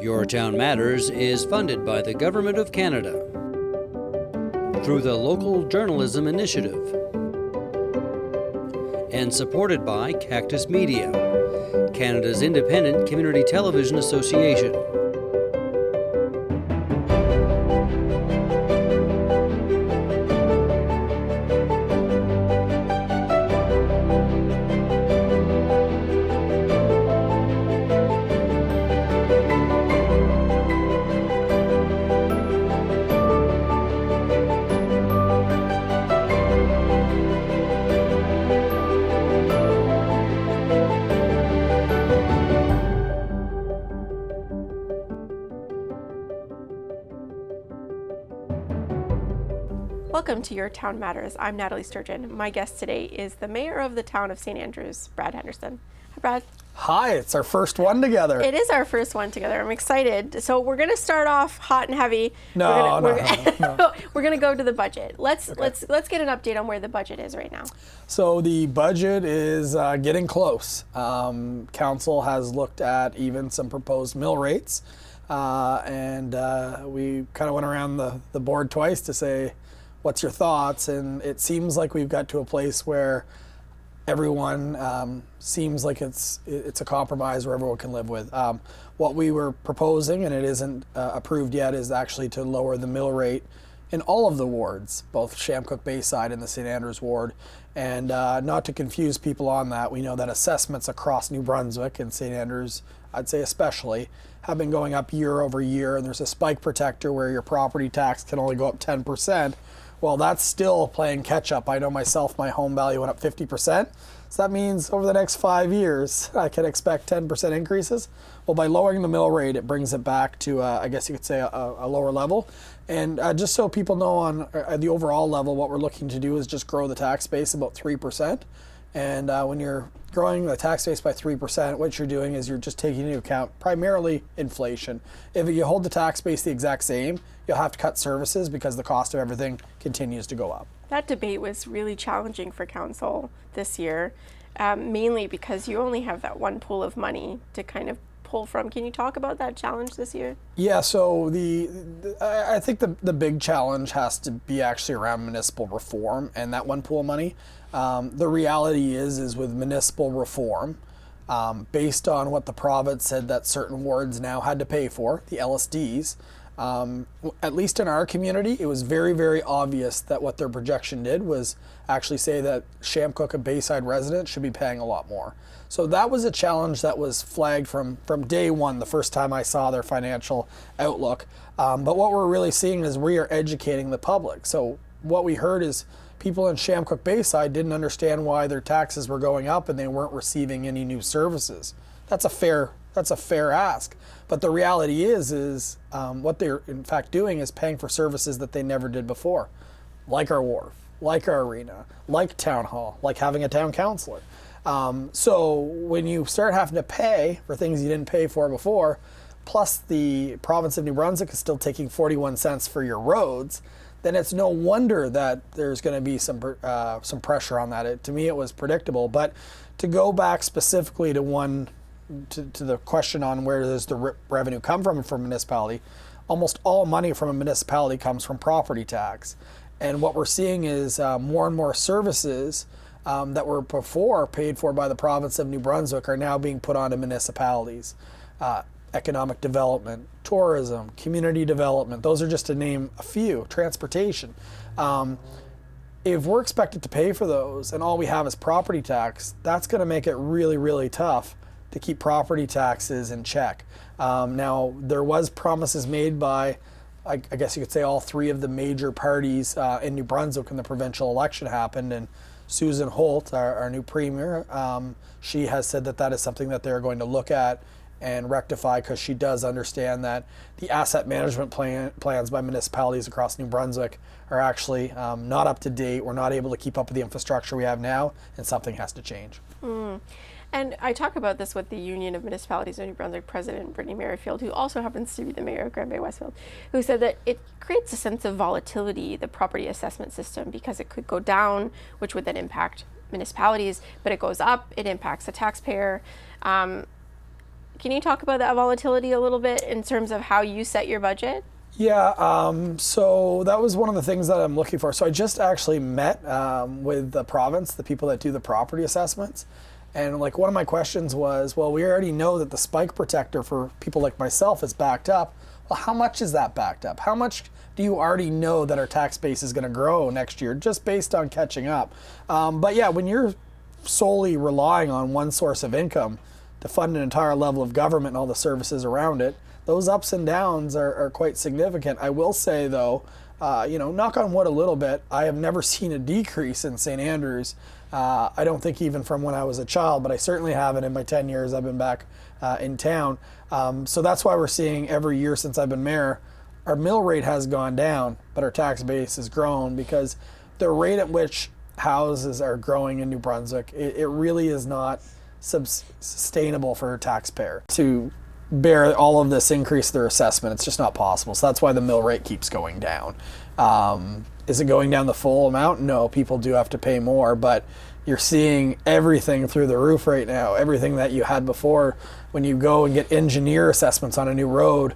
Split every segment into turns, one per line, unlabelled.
Your Town Matters is funded by the Government of Canada through the Local Journalism Initiative and supported by Cactus Media, Canada's independent community television association.
Welcome to Your Town Matters. I'm Nathalie Sturgeon. My guest today is the mayor of the town of St. Andrews, Brad Henderson. Hi, Brad.
Hi, it's our first one together.
It is our first one together. I'm excited. So we're going to start off hot and heavy.
No.
We're going to go to the budget. Let's get an update on where the budget is right now.
So the budget is getting close. Council has looked at even some proposed mill rates, and we kind of went around the board twice to say, what's your thoughts? And it seems like we've got to a place where everyone seems like it's a compromise where everyone can live with. What we were proposing, and it isn't approved yet, is actually to lower the mill rate in all of the wards, both Shamcook Bayside and the St. Andrews ward. And not to confuse people on that, we know that assessments across New Brunswick and St. Andrews, I'd say especially, have been going up year over year, and there's a spike protector where your property tax can only go up 10%. Well, that's still playing catch up. I know myself, my home value went up 50%. So that means over the next 5 years, I can expect 10% increases. Well, by lowering the mill rate, it brings it back to, I guess you could say, a lower level. And just so people know on the overall level, what we're looking to do is just grow the tax base about 3%. And when you're growing the tax base by 3%, what you're doing is you're just taking into account primarily inflation. If you hold the tax base the exact same, you'll have to cut services because the cost of everything continues to go up.
That debate was really challenging for council this year, mainly because you only have that one pool of money to kind of pull from. Can you talk about that challenge this year?
Yeah, so I think the big challenge has to be actually around municipal reform and that one pool of money. The reality is with municipal reform, based on what the province said that certain wards now had to pay for, the LSDs, at least in our community, it was very, very obvious that what their projection did was actually say that Shamcook and Bayside residents should be paying a lot more. So that was a challenge that was flagged from day one, the first time I saw their financial outlook. But what we're really seeing is we are educating the public. So what we heard is people in Shamcook Bayside didn't understand why their taxes were going up and they weren't receiving any new services. That's a fair ask. But the reality is what they're in fact doing is paying for services that they never did before, like our wharf, like our arena, like town hall, like having a town councillor. So when you start having to pay for things you didn't pay for before, plus the province of New Brunswick is still taking 41 cents for your roads, then it's no wonder that there's going to be some pressure on that. To me, it was predictable. But to go back specifically to the question on where does the revenue come from for a municipality, almost all money from a municipality comes from property tax. And what we're seeing is more and more services that were before paid for by the province of New Brunswick are now being put onto municipalities. Economic development, tourism, community development, those are just to name a few, transportation. If we're expected to pay for those and all we have is property tax, that's going to make it really, really tough to keep property taxes in check. Now, there was promises made by, I guess you could say, all three of the major parties in New Brunswick when the provincial election happened, and Susan Holt, our new premier, she has said that is something that they're going to look at and rectify, because she does understand that the asset management plans by municipalities across New Brunswick are actually not up to date. We're not able to keep up with the infrastructure we have now, and something has to change.
And I talk about this with the Union of Municipalities of New Brunswick President Brittany Merrifield, who also happens to be the mayor of Grand Bay Westfield, who said that it creates a sense of volatility, the property assessment system, because it could go down, which would then impact municipalities, but it goes up, it impacts the taxpayer. Can Can you talk about that volatility a little bit in terms of how you set your budget?
Yeah, so that was one of the things that I'm looking for. So I just actually met with the province, the people that do the property assessments. And like one of my questions was, well, we already know that the spike protector for people like myself is backed up. Well, how much is that backed up? How much do you already know that our tax base is going to grow next year just based on catching up? But yeah, when you're solely relying on one source of income to fund an entire level of government and all the services around it, those ups and downs are quite significant. I will say though, knock on wood a little bit, I have never seen a decrease in St. Andrews. I don't think even from when I was a child, but I certainly haven't in my 10 years I've been back in town. So that's why we're seeing every year since I've been mayor, our mill rate has gone down, but our tax base has grown because the rate at which houses are growing in New Brunswick, it really is not sustainable for a taxpayer to bear all of this increase in their assessment. It's just not possible. So that's why the mill rate keeps going down. Is it going down the full amount? No, people do have to pay more, but you're seeing everything through the roof right now. Everything that you had before, when you go and get engineer assessments on a new road,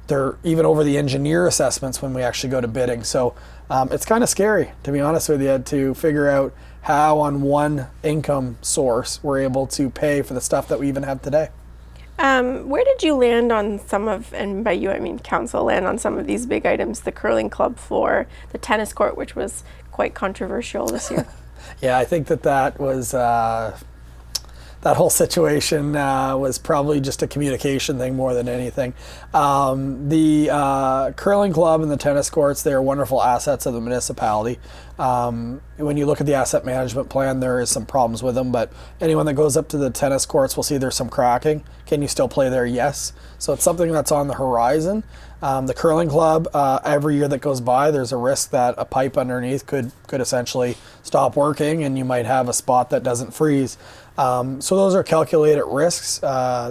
they're even over the engineer assessments when we actually go to bidding. So it's kind of scary, to be honest with you, to figure out how on one income source we're able to pay for the stuff that we even have today.
Where did you land on some of, and by you I mean council, land on some of these big items, the curling club floor, the tennis court, which was quite controversial this year?
Yeah, I think that was, that whole situation was probably just a communication thing more than anything. The curling club and the tennis courts, they are wonderful assets of the municipality. When you look at the asset management plan, there is some problems with them, but anyone that goes up to the tennis courts will see there's some cracking. Can you still play there? Yes. So it's something that's on the horizon. The curling club, every year that goes by, there's a risk that a pipe underneath could essentially stop working and you might have a spot that doesn't freeze. So those are calculated risks.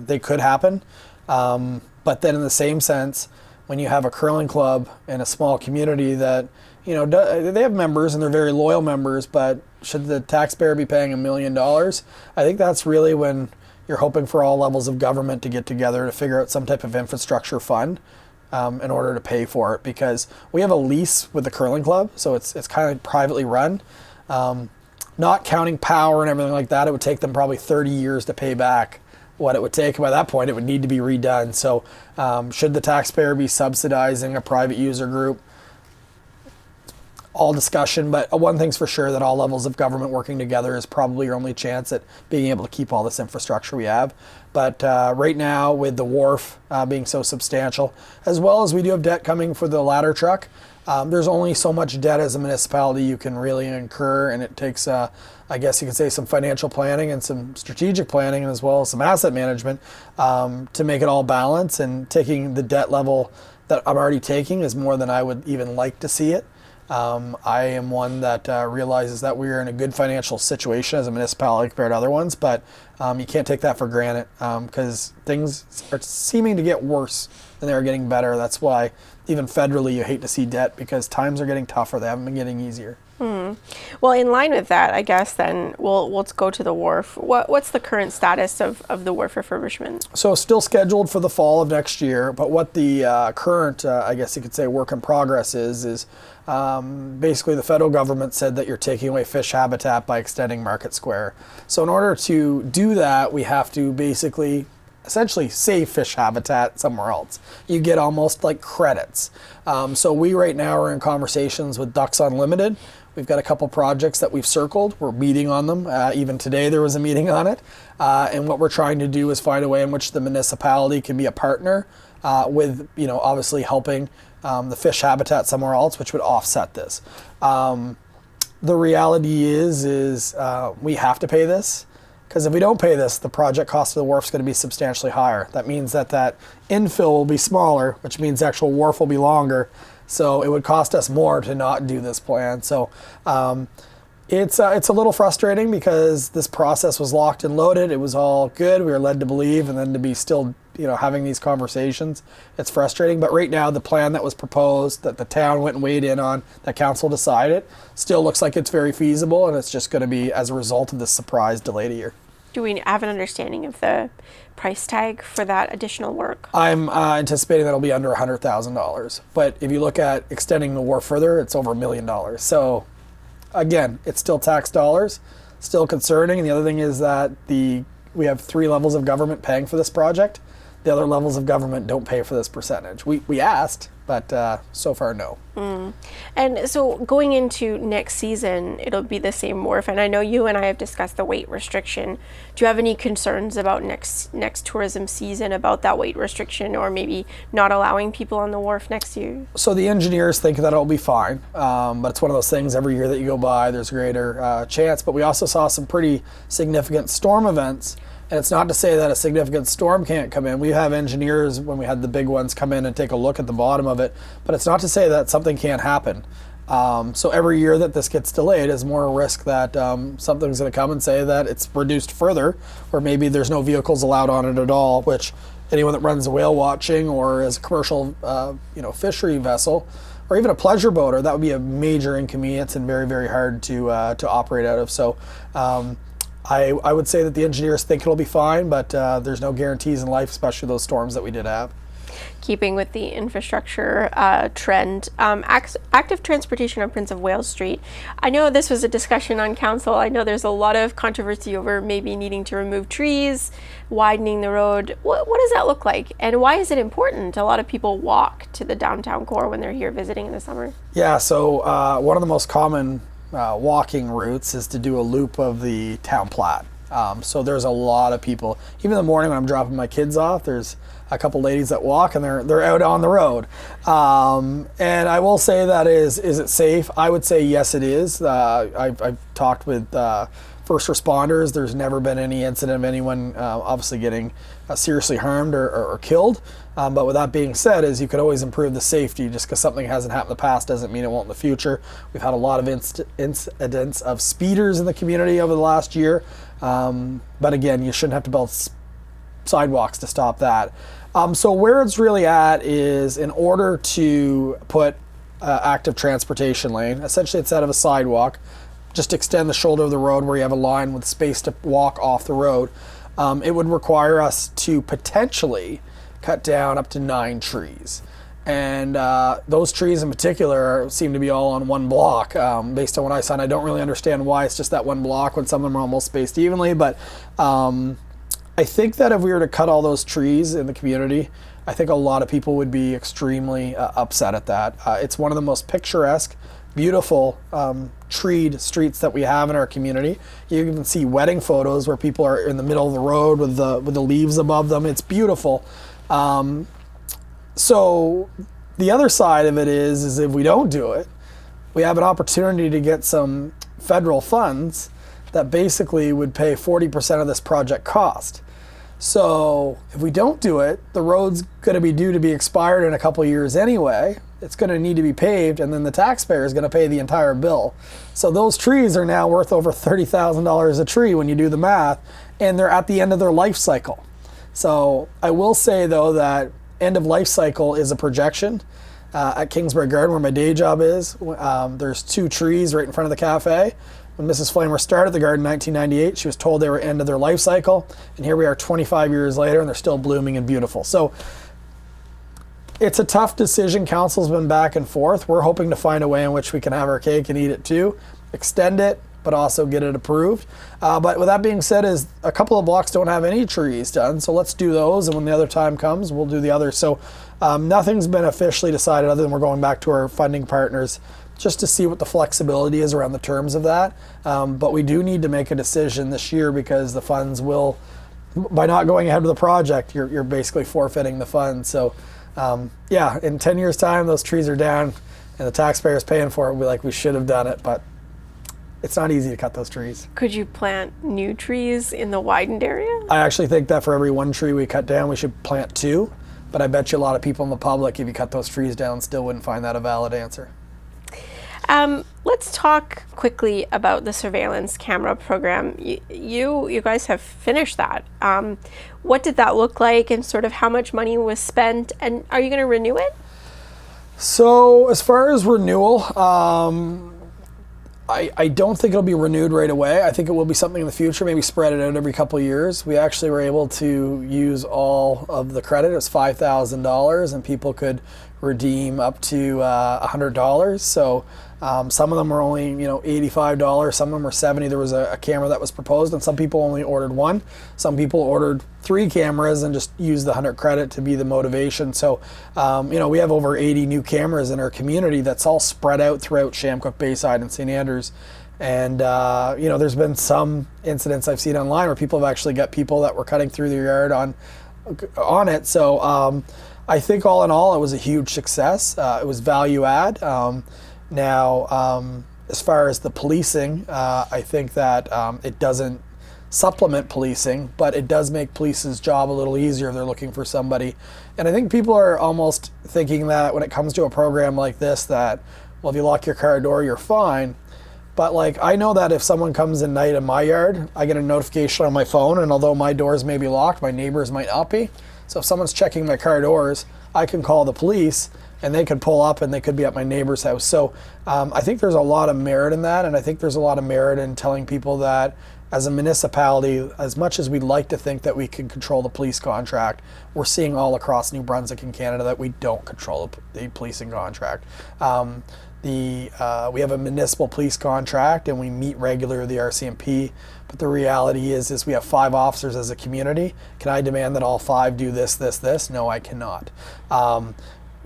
They could happen. But then in the same sense, when you have a curling club in a small community that, they have members and they're very loyal members, but should the taxpayer be paying $1 million? I think that's really when you're hoping for all levels of government to get together to figure out some type of infrastructure fund in order to pay for it, because we have a lease with the curling club, so it's kind of privately run. Not counting power and everything like that, it would take them probably 30 years to pay back what it would take. By that point, it would need to be redone. So should the taxpayer be subsidizing a private user group? All discussion, but one thing's for sure, that all levels of government working together is probably your only chance at being able to keep all this infrastructure we have. But right now, with the wharf being so substantial, as well as we do have debt coming for the ladder truck, there's only so much debt as a municipality you can really incur, and it takes, I guess you could say, some financial planning and some strategic planning, as well as some asset management to make it all balance. And taking the debt level that I'm already taking is more than I would even like to see it. I am one that realizes that we are in a good financial situation as a municipality compared to other ones, but you can't take that for granted because things are seeming to get worse than they're getting better. That's why even federally you hate to see debt, because times are getting tougher. They haven't been getting easier.
Well, in line with that, I guess then let's go to the wharf. What's the current status of the wharf refurbishment?
So still scheduled for the fall of next year, but what the current, I guess you could say, work in progress is basically the federal government said that you're taking away fish habitat by extending Market Square. So in order to do that, we have to basically essentially save fish habitat somewhere else. You get almost like credits. So we right now are in conversations with Ducks Unlimited. We've got a couple projects that we've circled. We're meeting on them. Even today there was a meeting on it. And what we're trying to do is find a way in which the municipality can be a partner with, obviously helping the fish habitat somewhere else, which would offset this. The reality is we have to pay this, because if we don't pay this, the project cost of the wharf is going to be substantially higher. That means that infill will be smaller, which means the actual wharf will be longer. So it would cost us more to not do this plan. So it's a little frustrating because this process was locked and loaded. It was all good. We were led to believe, and then to be still, having these conversations, it's frustrating. But right now, the plan that was proposed, that the town went and weighed in on, that council decided, still looks like it's very feasible, and it's just going to be as a result of this surprise delayed a year.
Do we have an understanding of the price tag for that additional work?
I'm anticipating that'll be under $100,000. But if you look at extending the wharf further, it's over $1 million. So again, it's still tax dollars, still concerning. And the other thing is that we have 3 levels of government paying for this project. The other levels of government don't pay for this percentage. We asked, but so far, no.
And so going into next season, it'll be the same wharf. And I know you and I have discussed the weight restriction. Do you have any concerns about next tourism season about that weight restriction, or maybe not allowing people on the wharf next year?
So the engineers think that it'll be fine, but it's one of those things every year that you go by, there's a greater chance. But we also saw some pretty significant storm events. And it's not to say that a significant storm can't come in. We have engineers, when we had the big ones, come in and take a look at the bottom of it. But it's not to say that something can't happen. So every year that this gets delayed is more a risk that something's going to come and say that it's reduced further, or maybe there's no vehicles allowed on it at all, which anyone that runs a whale watching or is a commercial fishery vessel, or even a pleasure boater, that would be a major inconvenience and very, very hard to operate out of. So I would say that the engineers think it'll be fine, but there's no guarantees in life, especially those storms that we did have.
Keeping with the infrastructure trend, active transportation on Prince of Wales Street. I know this was a discussion on council. I know there's a lot of controversy over maybe needing to remove trees, widening the road. What does that look like? And why is it important? A lot of people walk to the downtown core when they're here visiting in the summer.
Yeah, so one of the most common walking routes is to do a loop of the town plat. So there's a lot of people. Even in the morning when I'm dropping my kids off, there's a couple ladies that walk and they're out on the road. And I will say that is it safe? I would say yes, it is. I've talked with first responders. There's never been any incident of anyone obviously getting seriously harmed or killed. But with that being said, is you could always improve the safety. Just because something hasn't happened in the past doesn't mean it won't in the future. We've had a lot of incidents of speeders in the community over the last year. But again, you shouldn't have to build sidewalks to stop that. So where it's really at is, in order to put active transportation lane, essentially instead of a sidewalk, just extend the shoulder of the road where you have a line with space to walk off the road. It would require us to potentially cut down up to 9 trees. And those trees in particular seem to be all on one block. Based on what I saw, and I don't really understand why it's just that one block when some of them are almost spaced evenly. But I think that if we were to cut all those trees in the community, I think a lot of people would be extremely upset at that. It's one of the most picturesque, beautiful treed streets that we have in our community. You can see wedding photos where people are in the middle of the road with the leaves above them. It's beautiful. So the other side of it is if we don't do it, we have an opportunity to get some federal funds that basically would pay 40% of this project cost. So if we don't do it, the road's going to be due to be expired in a couple of years anyway. It's going to need to be paved, and then the taxpayer is going to pay the entire bill. So those trees are now worth over $30,000 a tree when you do the math, and they're at the end of their life cycle. So I will say, though, that end of life cycle is a projection. At Kingsbury Garden, where my day job is, there's 2 trees right in front of the cafe. When Mrs. Flamer started the garden in 1998, she was told they were end of their life cycle, and here we are 25 years later, and they're still blooming and beautiful. So it's a tough decision. Council's been back and forth. We're hoping to find a way in which we can have our cake and eat it too, extend it, but also get it approved. But with that being said, is a couple of blocks don't have any trees done, so let's do those, and when the other time comes, we'll do the others. So nothing's been officially decided other than we're going back to our funding partners just to see what the flexibility is around the terms of that. But we do need to make a decision this year, because the funds will, by not going ahead with the project, you're basically forfeiting the funds. So yeah, in 10 years time, those trees are down and the taxpayer's paying for it. We'll be like, we should have done it, but it's not easy to cut those trees.
Could you plant new trees in the widened area?
I actually think that for every 1 tree we cut down, we should plant 2. But I bet you a lot of people in the public, if you cut those trees down, still wouldn't find that a valid answer.
Let's talk quickly about the surveillance camera program. You guys have finished that. What did that look like, and sort of how much money was spent, and are you going to renew it?
So as far as renewal, I don't think it'll be renewed right away. I think it will be something in the future, maybe spread it out every couple of years. We actually were able to use all of the credit. It was $5,000 and people could redeem up to $100. So some of them were only, $85. Some of them were $70. There was a camera that was proposed, and some people only ordered one. Some people ordered 3 cameras and just used the 100 credit to be the motivation. So, we have over 80 new cameras in our community that's all spread out throughout Shamcook, Bayside, and St. Andrews. And, there's been some incidents I've seen online where people have actually got people that were cutting through their yard on it. So I think all in all, it was a huge success. It was value add. Now, as far as the policing, I think that it doesn't supplement policing, but it does make police's job a little easier if they're looking for somebody. And I think people are almost thinking that when it comes to a program like this, that, well, if you lock your car door, you're fine. But I know that if someone comes at night in my yard, I get a notification on my phone, and although my doors may be locked, my neighbors might not be. So if someone's checking my car doors, I can call the police and they could pull up and they could be at my neighbor's house. So I think there's a lot of merit in that, and I think there's a lot of merit in telling people that as a municipality, as much as we'd like to think that we can control the police contract, we're seeing all across New Brunswick and Canada that we don't control the policing contract. We have a municipal police contract and we meet regularly with the RCMP, but the reality is we have 5 officers as a community. Can I demand that all 5 do this, this, this? No, I cannot.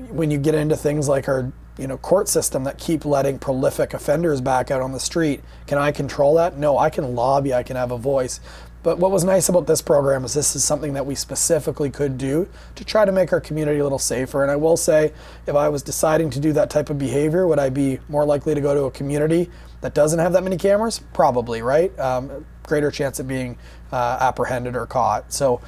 When you get into things like our court system that keep letting prolific offenders back out on the street, can I control that? No, I can lobby, I can have a voice. But what was nice about this program is this is something that we specifically could do to try to make our community a little safer. And I will say, if I was deciding to do that type of behavior, would I be more likely to go to a community that doesn't have that many cameras? Probably, right? Greater chance of being apprehended or caught. So,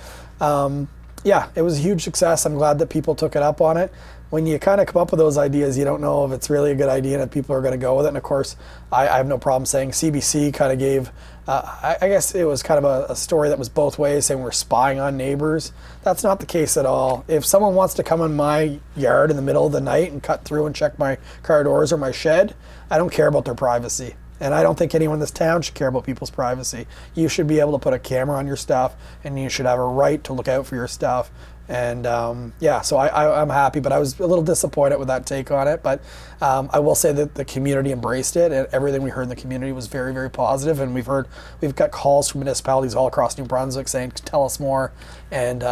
yeah, it was a huge success. I'm glad that people took it up on it. When you kind of come up with those ideas, you don't know if it's really a good idea and if people are going to go with it. And of course, I have no problem saying CBC kind of gave, I guess it was kind of a story that was both ways, saying we're spying on neighbors. That's not the case at all. If someone wants to come in my yard in the middle of the night and cut through and check my car doors or my shed, I don't care about their privacy. And I don't think anyone in this town should care about people's privacy. You should be able to put a camera on your stuff, and you should have a right to look out for your stuff. And so I'm happy, but I was a little disappointed with that take on it. But I will say that the community embraced it, and everything we heard in the community was very, very positive. And we've got calls from municipalities all across New Brunswick saying, tell us more, and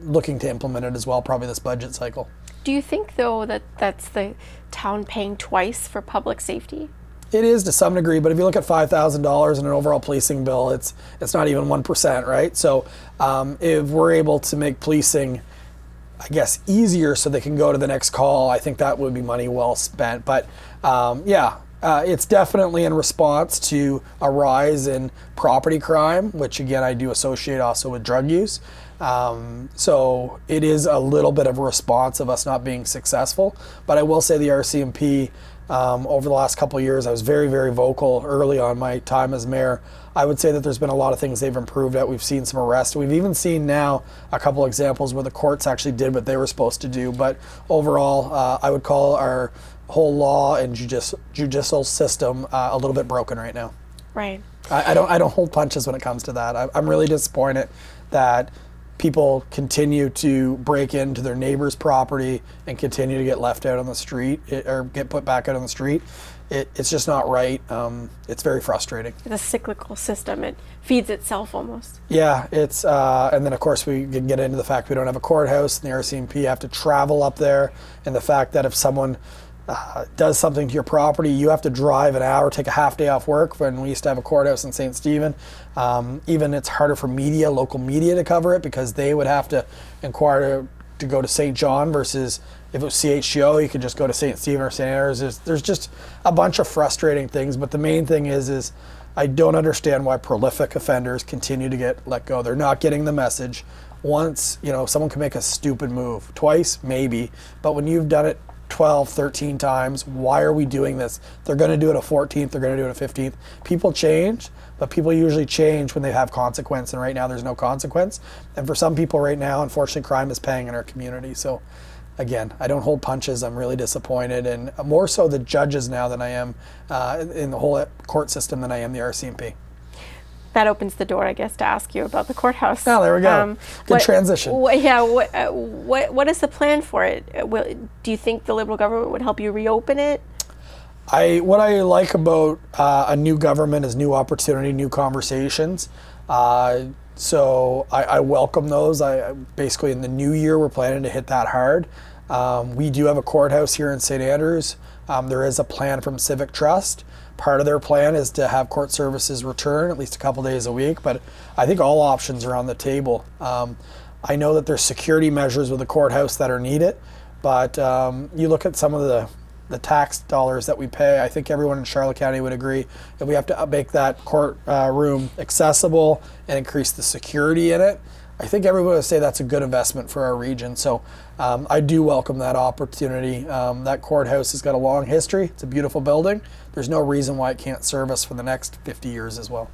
looking to implement it as well, probably this budget cycle.
Do you think, though, that that's the town paying twice for public safety?
It is to some degree, but if you look at $5,000 in an overall policing bill, it's not even 1%, right? So if we're able to make policing, I guess, easier so they can go to the next call, I think that would be money well spent. But it's definitely in response to a rise in property crime, which again I do associate also with drug use. So it is a little bit of a response of us not being successful. But I will say the RCMP, over the last couple of years, I was very, very vocal early on my time as mayor. I would say that there's been a lot of things they've improved at. We've seen some arrests. We've even seen now a couple examples where the courts actually did what they were supposed to do. But overall, I would call our whole law and judicial system a little bit broken right now.
Right.
I don't hold punches when it comes to that. I'm really disappointed that people continue to break into their neighbor's property and continue to get left out on the street or get put back out on the street. It's just not right. It's very frustrating.
It's a cyclical system. It feeds itself almost.
Yeah, it's and then of course we can get into the fact we don't have a courthouse, and the RCMP have to travel up there, and the fact that if someone does something to your property, you have to drive an hour, take a half day off work. When we used to have a courthouse in St. Stephen, even it's harder for local media to cover it, because they would have to inquire to go to St. John, versus if it was CHCO, you could just go to St. Stephen or St. Andrews. There's just a bunch of frustrating things, but the main thing is I don't understand why prolific offenders continue to get let go. They're not getting the message. Once, someone can make a stupid move. Twice, maybe, but when you've done it 12, 13 times, why are we doing this? They're going to do it a 14th, they're going to do it a 15th. People change, but people usually change when they have consequence, and right now there's no consequence. And for some people right now, unfortunately, crime is paying in our community. So again, I don't hold punches. I'm really disappointed, and more so the judges now than I am in the whole court system than I am the RCMP.
That opens the door, I guess, to ask you about the courthouse.
Oh, there we go. Good transition.
What is the plan for it? Do you think the Liberal government would help you reopen it?
What I like about a new government is new opportunity, new conversations. So I welcome those. Basically in the new year, we're planning to hit that hard. We do have a courthouse here in St. Andrews. There is a plan from Civic Trust. Part of their plan is to have court services return at least a couple days a week, but I think all options are on the table. I know that there's security measures with the courthouse that are needed, but you look at some of the tax dollars that we pay, I think everyone in Charlotte County would agree if we have to make that court room accessible and increase the security in it, I think everyone would say that's a good investment for our region. So I do welcome that opportunity. That courthouse has got a long history. It's a beautiful building. There's no reason why it can't serve us for the next 50 years as well.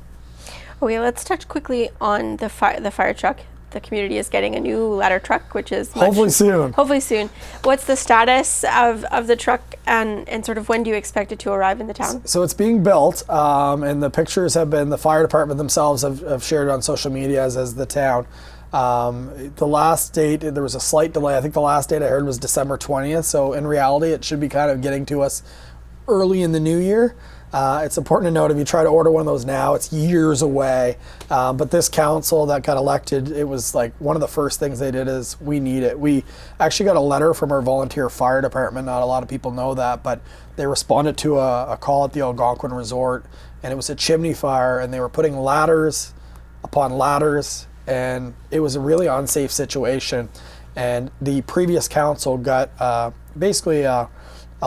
Okay, let's touch quickly on the fire truck. The community is getting a new ladder truck, which is
hopefully soon.
Hopefully soon. What's the status of the truck, and sort of when do you expect it to arrive in the town?
So it's being built, and the pictures have been, the fire department themselves have shared it on social media, as has the town. The last date, there was a slight delay. I think the last date I heard was December 20th. So in reality, it should be kind of getting to us early in the new year. It's important to note if you try to order one of those now, it's years away. But this council that got elected, it was like one of the first things they did is we need it. We actually got a letter from our volunteer fire department. Not a lot of people know that, but they responded to a call at the Algonquin Resort, and it was a chimney fire, and they were putting ladders upon ladders, and it was a really unsafe situation. And the previous council got basically a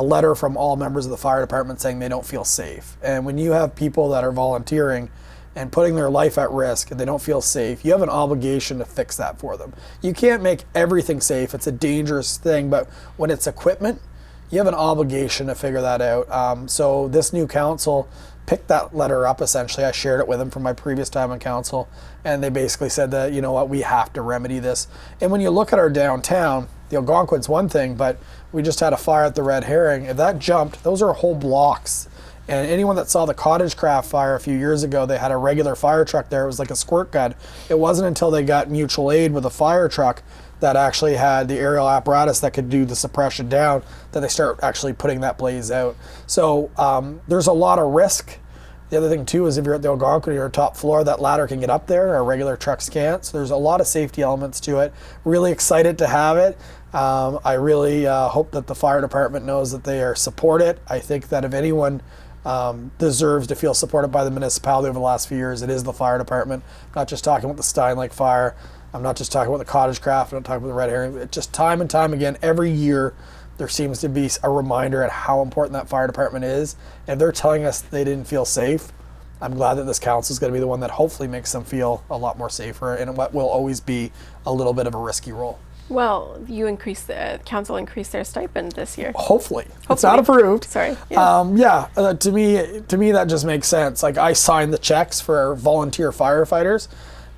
letter from all members of the fire department saying they don't feel safe. And when you have people that are volunteering and putting their life at risk and they don't feel safe, you have an obligation to fix that for them. You can't make everything safe. It's a dangerous thing, but when it's equipment, you have an obligation to figure that out. So this new council picked that letter up, essentially. I shared it with them from my previous time on council, and they basically said that, you know what, we have to remedy this. And when you look at our downtown, the Algonquin's one thing, but we just had a fire at the Red Herring. If that jumped, those are whole blocks. And anyone that saw the Cottage Craft fire a few years ago, they had a regular fire truck there. It was like a squirt gun. It wasn't until they got mutual aid with a fire truck that actually had the aerial apparatus that could do the suppression down that they start actually putting that blaze out. So there's a lot of risk. The other thing too is if you're at the Algonquin, you're top floor, that ladder can get up there, our regular trucks can't. So there's a lot of safety elements to it. Really excited to have it. I really hope that the fire department knows that they are supported. I think that if anyone deserves to feel supported by the municipality over the last few years, it is the fire department. I'm not just talking about the Stein Lake fire. I'm not just talking about the Cottage Craft. I'm not talking about the Red Herring. It's just time and time again, every year, there seems to be a reminder at how important that fire department is. And if they're telling us they didn't feel safe, I'm glad that this council is going to be the one that hopefully makes them feel a lot more safer in what will always be a little bit of a risky role.
Well, council increased their stipend this year.
Hopefully. It's not approved.
Sorry.
Yeah. To me, that just makes sense. Like, I signed the checks for our volunteer firefighters,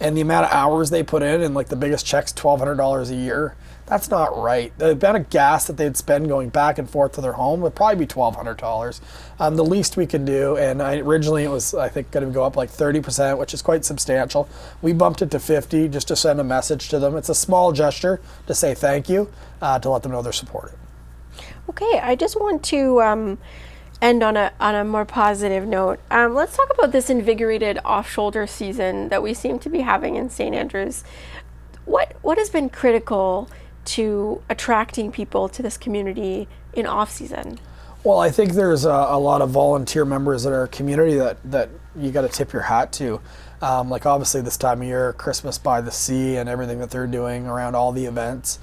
and the amount of hours they put in, and like the biggest check's $1,200 a year. That's not right. The amount of gas that they'd spend going back and forth to their home would probably be $1,200. The least we can do, and originally it was, I think, going to go up like 30%, which is quite substantial. We bumped it to 50 just to send a message to them. It's a small gesture to say thank you, to let them know they're supported.
Okay, I just want to end on a more positive note. Let's talk about this invigorated off-shoulder season that we seem to be having in St. Andrews. What has been critical to attracting people to this community in off-season?
Well, I think there's a lot of volunteer members in our community that you got to tip your hat to. Like obviously this time of year, Christmas by the Sea and everything that they're doing around all the events.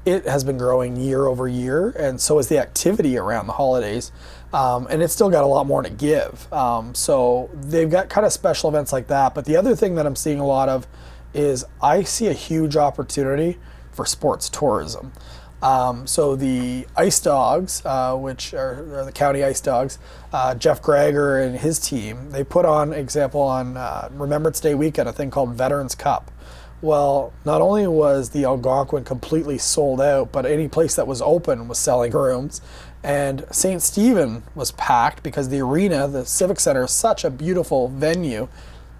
It has been growing year over year, and so is the activity around the holidays. And it's still got a lot more to give. So they've got kind of special events like that. But the other thing that I'm seeing a lot of is I see a huge opportunity for sports tourism. So the Ice Dogs, which are the county Ice Dogs, Jeff Greger and his team, they put on, example, on Remembrance Day weekend, a thing called Veterans Cup, Well, not only was the Algonquin completely sold out, but any place that was open was selling rooms. And St. Stephen was packed because the arena, the Civic Center, is such a beautiful venue.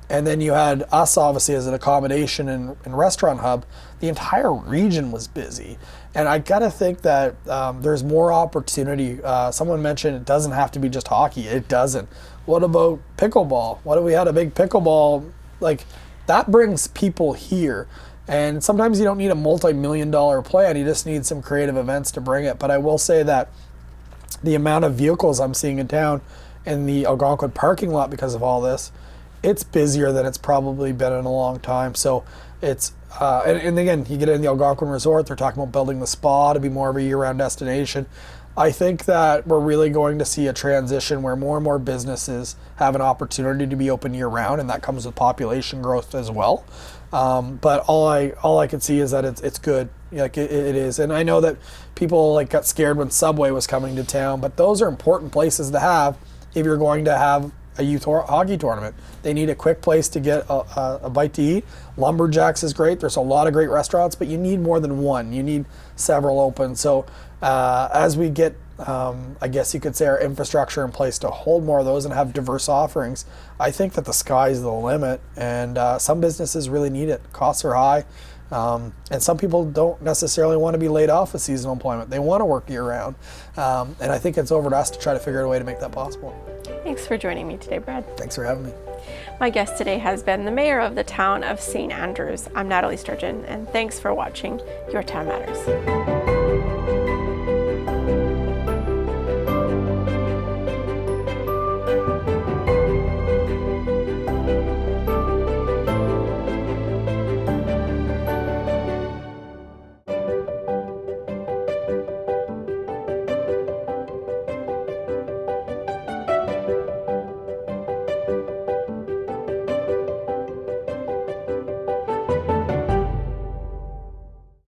And then you had us, obviously, as an accommodation and restaurant hub. The entire region was busy. And I got to think that there's more opportunity. Someone mentioned it doesn't have to be just hockey. It doesn't. What about pickleball? What if we had a big pickleball? Like, that brings people here. And sometimes you don't need a multi-million-dollar plan. You just need some creative events to bring it. But I will say that the amount of vehicles I'm seeing in town in the Algonquin parking lot because of all this, it's busier than it's probably been in a long time. So it's, and again, you get in the Algonquin Resort, they're talking about building the spa to be more of a year-round destination. I think that we're really going to see a transition where more and more businesses have an opportunity to be open year-round, and that comes with population growth as well. But all I can see is that it's good. Like it is. And I know that people like got scared when Subway was coming to town, but those are important places to have if you're going to have a youth hockey tournament. They need a quick place to get a bite to eat. Lumberjacks is great. There's a lot of great restaurants, but you need more than one. You need several open. So as we get, I guess you could say, our infrastructure in place to hold more of those and have diverse offerings, I think that the sky's the limit. And some businesses really need it. Costs are high. And some people don't necessarily want to be laid off with seasonal employment. They want to work year-round. And I think it's over to us to try to figure out a way to make that possible.
Thanks for joining me today, Brad.
Thanks for having me.
My guest today has been the mayor of the town of St. Andrews. I'm Nathalie Sturgeon, and thanks for watching Your Town Matters.